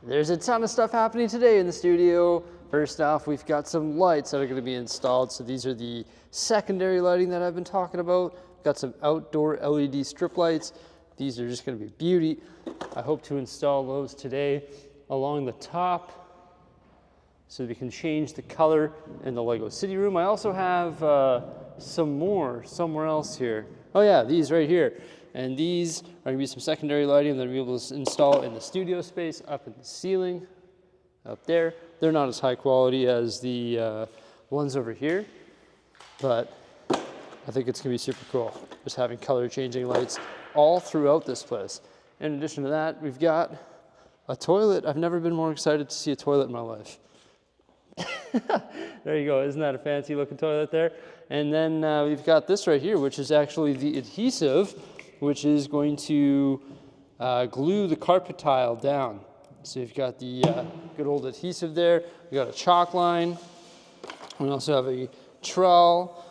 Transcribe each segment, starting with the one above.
There's a ton of stuff happening today in the studio. First off, we've got some lights that are going to be installed. So these are the secondary lighting that I've been talking about. Got some outdoor LED strip lights. These are just going to be beauty. I hope to install those today along the top so we can change the color in the Lego City room. I also have some more somewhere else here. Oh yeah, these right here. And these are going to be some secondary lighting that I'll be able to install in the studio space, up in the ceiling, up there. They're not as high quality as the ones over here, but I think it's going to be super cool. Just having color changing lights all throughout this place. In addition to that, we've got a toilet. I've never been more excited to see a toilet in my life. There you go. Isn't that a fancy looking toilet there? And then we've got this right here, which is actually the adhesive, which is going to glue the carpet tile down. So you've got the good old adhesive there. We got a chalk line. We also have a trowel,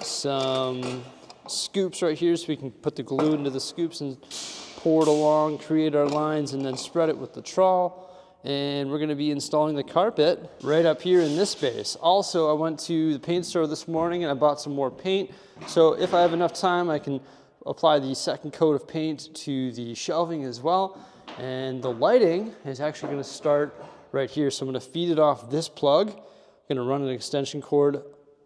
some scoops right here so we can put the glue into the scoops and pour it along, create our lines, and then spread it with the trowel. And we're going to be installing the carpet right up here in this space. Also, I went to the paint store this morning and I bought some more paint. So if I have enough time, I can apply the second coat of paint to the shelving as well. And the lighting is actually going to start right here. So I'm going to feed it off this plug. I'm going to run an extension cord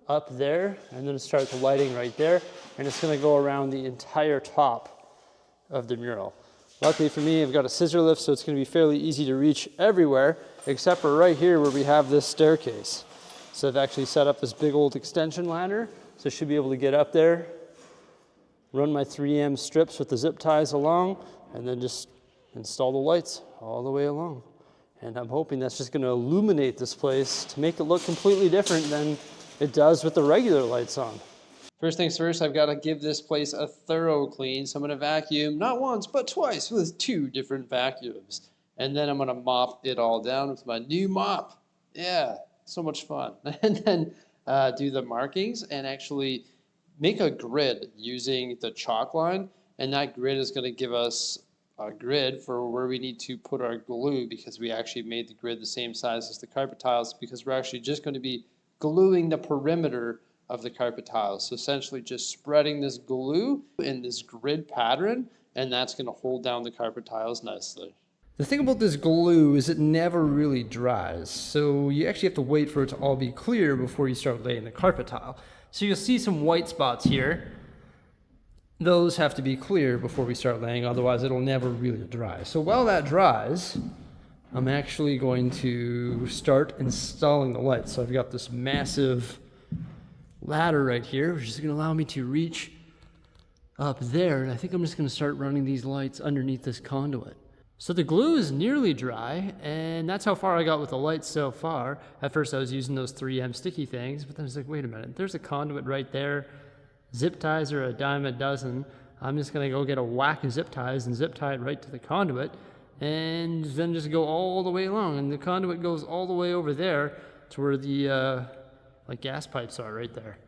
up there and then start the lighting right there. And it's going to go around the entire top of the mural. Luckily for me, I've got a scissor lift, so it's going to be fairly easy to reach everywhere, except for right here where we have this staircase. So I've actually set up this big old extension ladder, so I should be able to get up there, run my 3M strips with the zip ties along, and then just install the lights all the way along. And I'm hoping that's just going to illuminate this place to make it look completely different than it does with the regular lights on. First things first, I've got to give this place a thorough clean. So I'm going to vacuum not once, but twice with 2 different vacuums. And then I'm going to mop it all down with my new mop. Yeah, so much fun. And then do the markings and actually make a grid using the chalk line. And that grid is going to give us a grid for where we need to put our glue, because we actually made the grid the same size as the carpet tiles, because we're actually just going to be gluing the perimeter of the carpet tiles. So essentially just spreading this glue in this grid pattern, and that's going to hold down the carpet tiles nicely. The thing about this glue is it never really dries. So you actually have to wait for it to all be clear before you start laying the carpet tile. So you'll see some white spots here. Those have to be clear before we start laying, otherwise it'll never really dry. So while that dries, I'm actually going to start installing the lights. So I've got this massive ladder right here, which is going to allow me to reach up there, and I think I'm just going to start running these lights underneath this conduit. So the glue is nearly dry, and that's how far I got with the lights so far. At first I was using those 3M sticky things, but then I was like, wait a minute, there's a conduit right there. Zip ties are a dime a dozen. I'm just going to go get a whack of zip ties and zip tie it right to the conduit, and then just go all the way along, and the conduit goes all the way over there to where the like gas pipes are right there.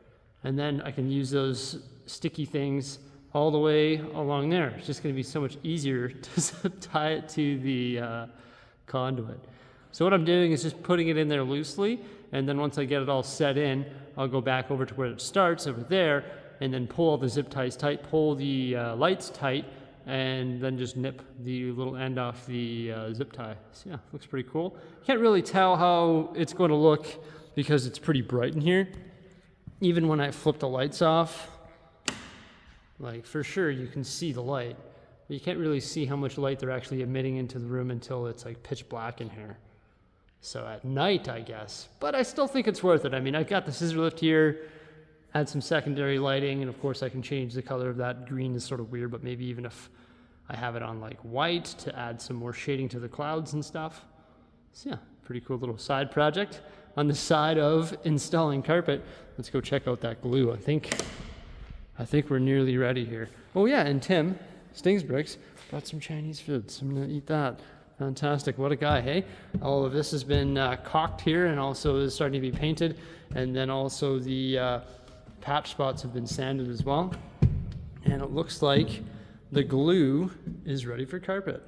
And then I can use those sticky things all the way along there. It's just going to be so much easier to tie it to the conduit. So what I'm doing is just putting it in there loosely, and then once I get it all set in, I'll go back over to where it starts over there, and then pull all the zip ties tight, pull the lights tight, and then just nip the little end off the zip tie. So yeah, looks pretty cool. Can't really tell how it's going to look because it's pretty bright in here. Even when I flip the lights off, like for sure you can see the light, but you can't really see how much light they're actually emitting into the room until it's like pitch black in here. So at night, I guess, but I still think it's worth it. I mean, I've got the scissor lift here, add some secondary lighting, and of course I can change the color of that. Green is sort of weird, but maybe even if I have it on like white to add some more shading to the clouds and stuff. So yeah, pretty cool little side project on the side of installing carpet. Let's go check out that glue. I think we're nearly ready here. Oh yeah, and Tim, Stings Bricks, brought some Chinese food, so I'm gonna eat that. Fantastic, what a guy, hey? All of this has been caulked here and also is starting to be painted. And then also the patch spots have been sanded as well. And it looks like the glue is ready for carpet.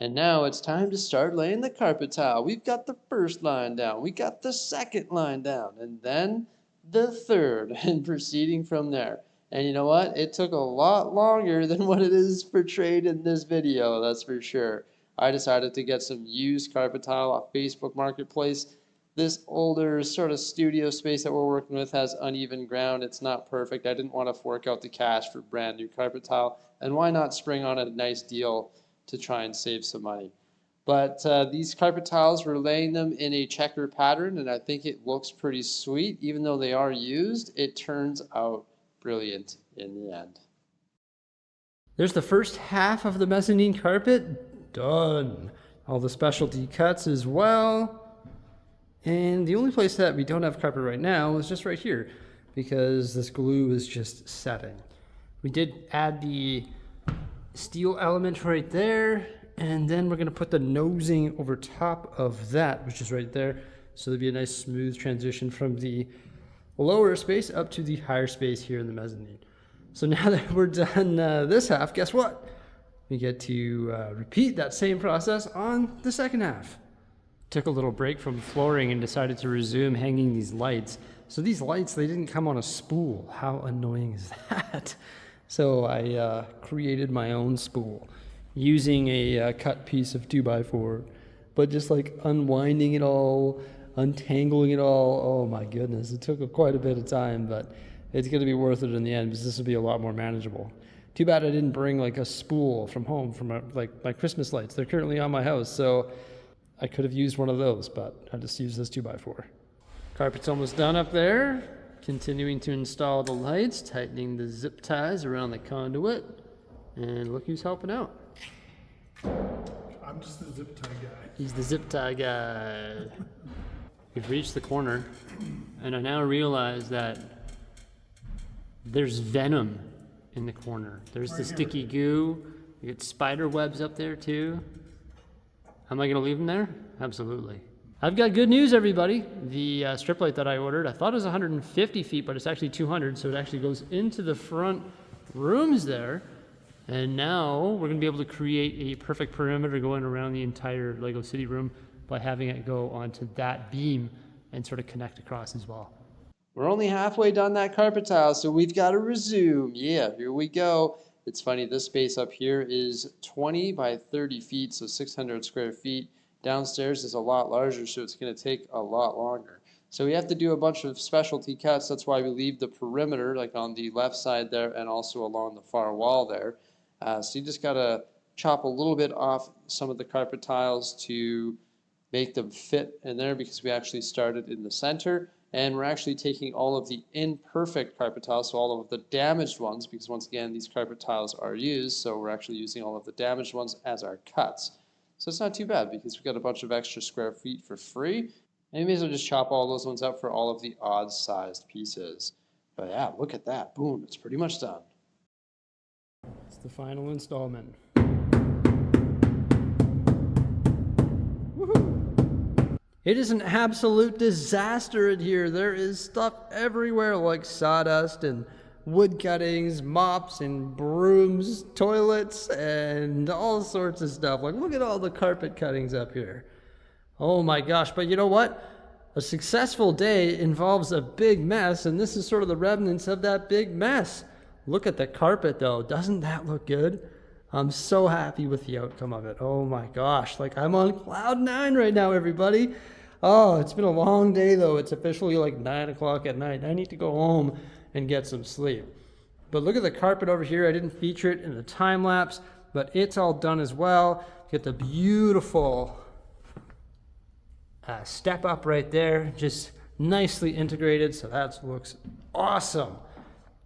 And now it's time to start laying the carpet tile. We've got the first line down, we got the second line down, and then the third, and proceeding from there. And you know what? It took a lot longer than what it is portrayed in this video, that's for sure. I decided to get some used carpet tile off Facebook Marketplace. This older sort of studio space that we're working with has uneven ground. It's not perfect. I didn't want to fork out the cash for brand new carpet tile. And why not spring on a nice deal to try and save some money? But these carpet tiles, we're laying them in a checker pattern, and I think it looks pretty sweet. Even though they are used, it turns out brilliant in the end. There's the first half of the mezzanine carpet done. All the specialty cuts as well. And the only place that we don't have carpet right now is just right here, because this glue is just setting. We did add the steel element right there, and then we're going to put the nosing over top of that, which is right there. So there'll be a nice smooth transition from the lower space up to the higher space here in the mezzanine. So now that we're done this half, guess what? We get to repeat that same process on the second half. Took a little break from flooring and decided to resume hanging these lights. So these lights, they didn't come on a spool. How annoying is that? So I created my own spool using a cut piece of 2x4, but just like unwinding it all, untangling it all. Oh my goodness, it took quite a bit of time, but it's going to be worth it in the end because this will be a lot more manageable. Too bad I didn't bring like a spool from home from like my Christmas lights. They're currently on my house, so I could have used one of those, but I just used this 2x4. Carpet's almost done up there. Continuing to install the lights, tightening the zip ties around the conduit, and look who's helping out. I'm just the zip tie guy. He's the zip tie guy. We've reached the corner, and I now realize that there's venom in the corner. There's the sticky goo. You get spider webs up there too. Am I gonna leave them there? Absolutely. I've got good news, everybody. The strip light that I ordered, I thought it was 150 feet, but it's actually 200, so it actually goes into the front rooms there. And now we're gonna be able to create a perfect perimeter going around the entire Lego City room by having it go onto that beam and sort of connect across as well. We're only halfway done that carpet tile, so we've got to resume. Yeah, here we go. It's funny, this space up here is 20 by 30 feet, so 600 square feet. Downstairs is a lot larger, so it's going to take a lot longer. So we have to do a bunch of specialty cuts. That's why we leave the perimeter, like on the left side there, and also along the far wall there. So you just got to chop a little bit off some of the carpet tiles to make them fit in there, because we actually started in the center. And we're actually taking all of the imperfect carpet tiles, so all of the damaged ones, because once again, these carpet tiles are used, so we're actually using all of the damaged ones as our cuts. So it's not too bad, because we've got a bunch of extra square feet for free. And you may as well just chop all those ones up for all of the odd-sized pieces. But yeah, look at that. Boom, it's pretty much done. It's the final installment. It is an absolute disaster in here. There is stuff everywhere like sawdust and wood cuttings, mops and brooms, toilets, and all sorts of stuff. Like, look at all the carpet cuttings up here. Oh my gosh, but you know what? A successful day involves a big mess, and this is sort of the remnants of that big mess. Look at the carpet though. Doesn't that look good? I'm so happy with the outcome of it. Oh my gosh, like I'm on cloud 9 right now, everybody. Oh, it's been a long day though. It's officially like 9 o'clock at night. I need to go home and get some sleep. But look at the carpet over here. I didn't feature it in the time lapse, but it's all done as well. Get the beautiful step up right there, just nicely integrated. So that looks awesome.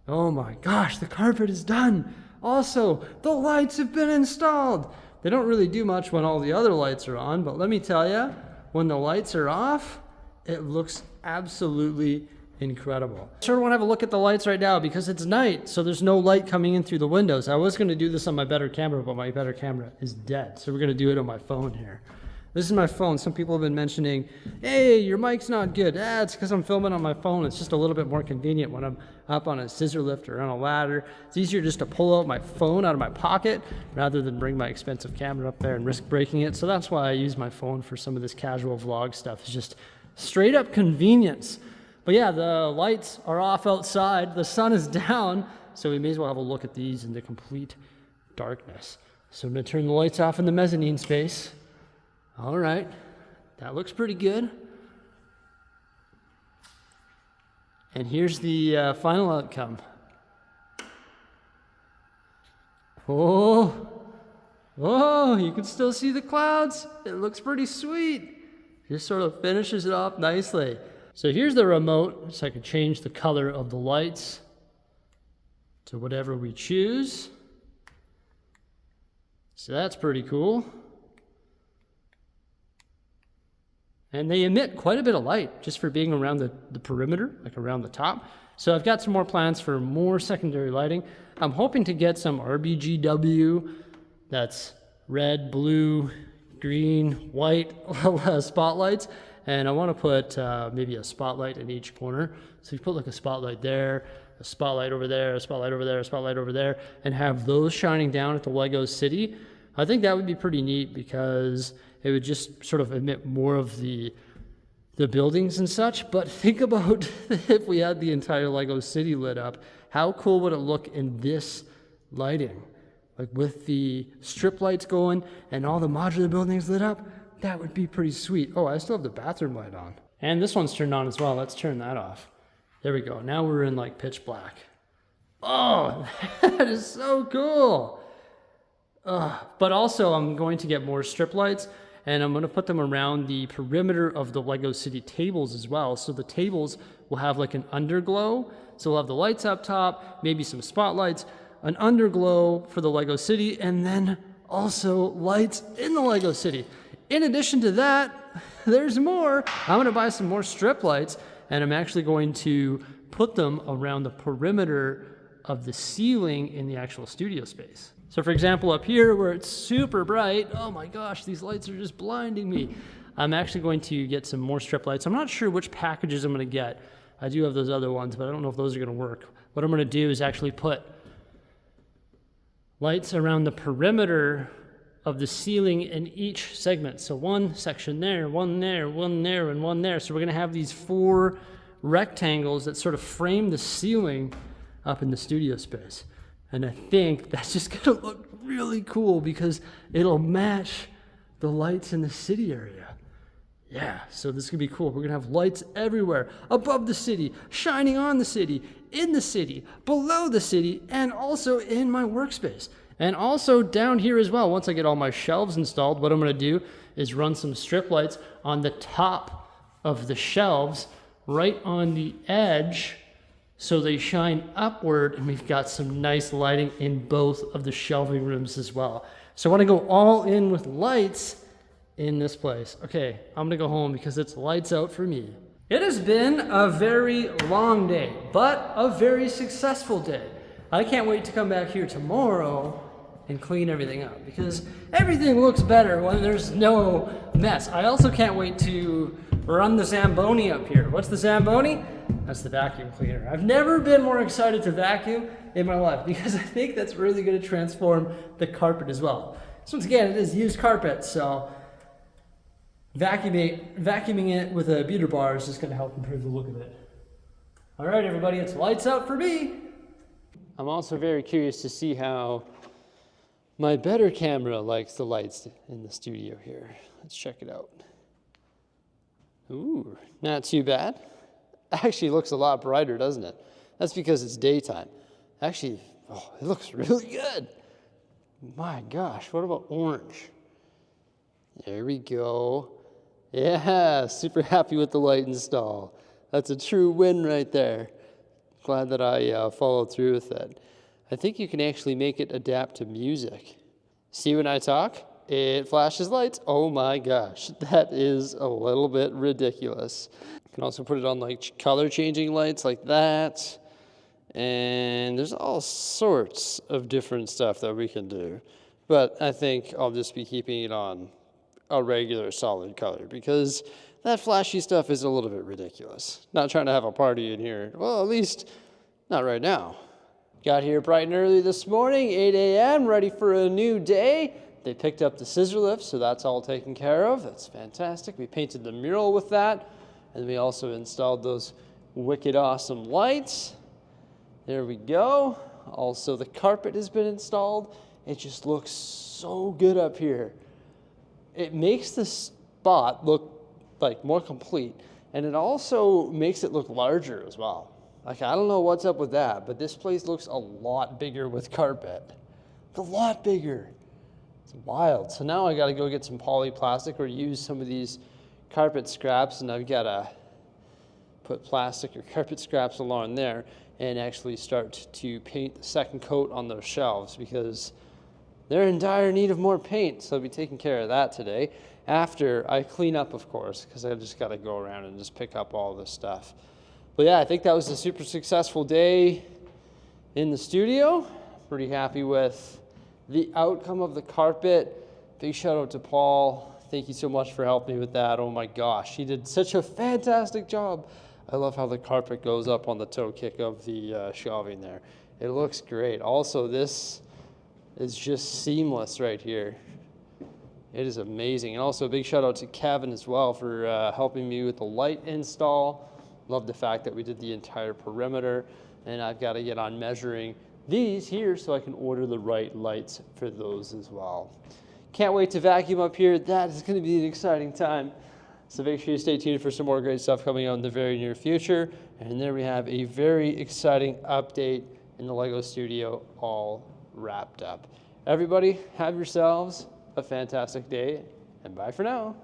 Oh my gosh, the carpet is done. Also, the lights have been installed. They don't really do much when all the other lights are on, but let me tell you, when the lights are off, it looks absolutely incredible. I sort of want to have a look at the lights right now because it's night, so there's no light coming in through the windows. I was going to do this on my better camera, but my better camera is dead, so we're going to do it on my phone here. This is my phone. Some people have been mentioning, hey, your mic's not good. It's because I'm filming on my phone. It's just a little bit more convenient when I'm up on a scissor lift or on a ladder. It's easier just to pull out my phone out of my pocket rather than bring my expensive camera up there and risk breaking it. So that's why I use my phone for some of this casual vlog stuff. It's just straight up convenience. But yeah, the lights are off outside. The sun is down. So we may as well have a look at these in the complete darkness. So I'm going to turn the lights off in the mezzanine space. All right, that looks pretty good. And here's the final outcome. Oh, you can still see the clouds. It looks pretty sweet. Just sort of finishes it off nicely. So here's the remote, so I can change the color of the lights to whatever we choose. So that's pretty cool. And they emit quite a bit of light just for being around the perimeter, like around the top. So I've got some more plans for more secondary lighting. I'm hoping to get some RBGW, that's red, blue, green, white spotlights. And I want to put maybe a spotlight in each corner. So you put like a spotlight there, a spotlight over there, a spotlight over there, a spotlight over there, and have those shining down at the Lego City. I think that would be pretty neat because it would just sort of emit more of the buildings and such. But think about if we had the entire Lego City lit up, how cool would it look in this lighting? Like with the strip lights going and all the modular buildings lit up, that would be pretty sweet. Oh, I still have the bathroom light on. And this one's turned on as well. Let's turn that off. There we go. Now we're in like pitch black. Oh, that is so cool. But also I'm going to get more strip lights and I'm going to put them around the perimeter of the Lego City tables as well. So the tables will have like an underglow. So we'll have the lights up top, maybe some spotlights, an underglow for the Lego City, and then also lights in the Lego City. In addition to that, there's more. I'm going to buy some more strip lights, and I'm actually going to put them around the perimeter of the ceiling in the actual studio space. So for example, up here where it's super bright, oh my gosh, these lights are just blinding me. I'm actually going to get some more strip lights. I'm not sure which packages I'm going to get. I do have those other ones, but I don't know if those are going to work. What I'm going to do is actually put lights around the perimeter of the ceiling in each segment. So one section there, one there, one there, and one there. So we're going to have these 4 rectangles that sort of frame the ceiling up in the studio space. And I think that's just going to look really cool because it'll match the lights in the city area. Yeah, so this is going to be cool. We're going to have lights everywhere, above the city, shining on the city, in the city, below the city, and also in my workspace. And also down here as well, once I get all my shelves installed, what I'm going to do is run some strip lights on the top of the shelves, right on the edge, so they shine upward, and we've got some nice lighting in both of the shelving rooms as well. So I want to go all in with lights in this place. Okay, I'm going to go home because it's lights out for me. It has been a very long day, but a very successful day. I can't wait to come back here tomorrow and clean everything up because everything looks better when there's no mess. I also can't wait to run the Zamboni up here. What's the Zamboni? That's the vacuum cleaner. I've never been more excited to vacuum in my life because I think that's really going to transform the carpet as well. So once again, it is used carpet, so vacuuming it with a beater bar is just going to help improve the look of it. All right, everybody, it's lights out for me. I'm also very curious to see how my better camera likes the lights in the studio here. Let's check it out. Ooh, not too bad. Actually looks a lot brighter, doesn't it? That's because it's daytime. Actually, oh, it looks really good. My gosh, what about orange? There we go. Yeah, super happy with the light install. That's a true win right there. Glad that I followed through with it. I think you can actually make it adapt to music. See when I talk? It flashes lights. Oh my gosh, that is a little bit ridiculous. You can also put it on like color changing lights like that. And there's all sorts of different stuff that we can do. But I think I'll just be keeping it on a regular solid color, because that flashy stuff is a little bit ridiculous. Not trying to have a party in here. Well, at least not right now. Got here bright and early this morning, 8 a.m., ready for a new day. They picked up the scissor lift, so that's all taken care of. That's fantastic. We painted the mural with that, and we also installed those wicked awesome lights. There we go. Also, the carpet has been installed. It just looks so good up here. It makes the spot look like more complete, and it also makes it look larger as well. Like, I don't know what's up with that, but this place looks a lot bigger with carpet. It's a lot bigger. It's wild. So now I got to go get some polyplastic or use some of these carpet scraps, and I've got to put plastic or carpet scraps along there and actually start to paint the second coat on those shelves, because they're in dire need of more paint. So I'll be taking care of that today after I clean up, of course, because I just got to go around and just pick up all this stuff. But yeah, I think that was a super successful day in the studio. Pretty happy with the outcome of the carpet. Big shout out to Paul. Thank you so much for helping me with that. Oh my gosh, he did such a fantastic job. I love how the carpet goes up on the toe kick of the shelving there. It looks great. Also, this is just seamless right here. It is amazing. And also a big shout out to Kevin as well for helping me with the light install. Love the fact that we did the entire perimeter, and I've got to get on measuring these here so I can order the right lights for those as well. Can't wait to vacuum up here. That is going to be an exciting time. So make sure you stay tuned for some more great stuff coming out in the very near future. And there we have a very exciting update in the LEGO studio all wrapped up. Everybody, have yourselves a fantastic day, and bye for now.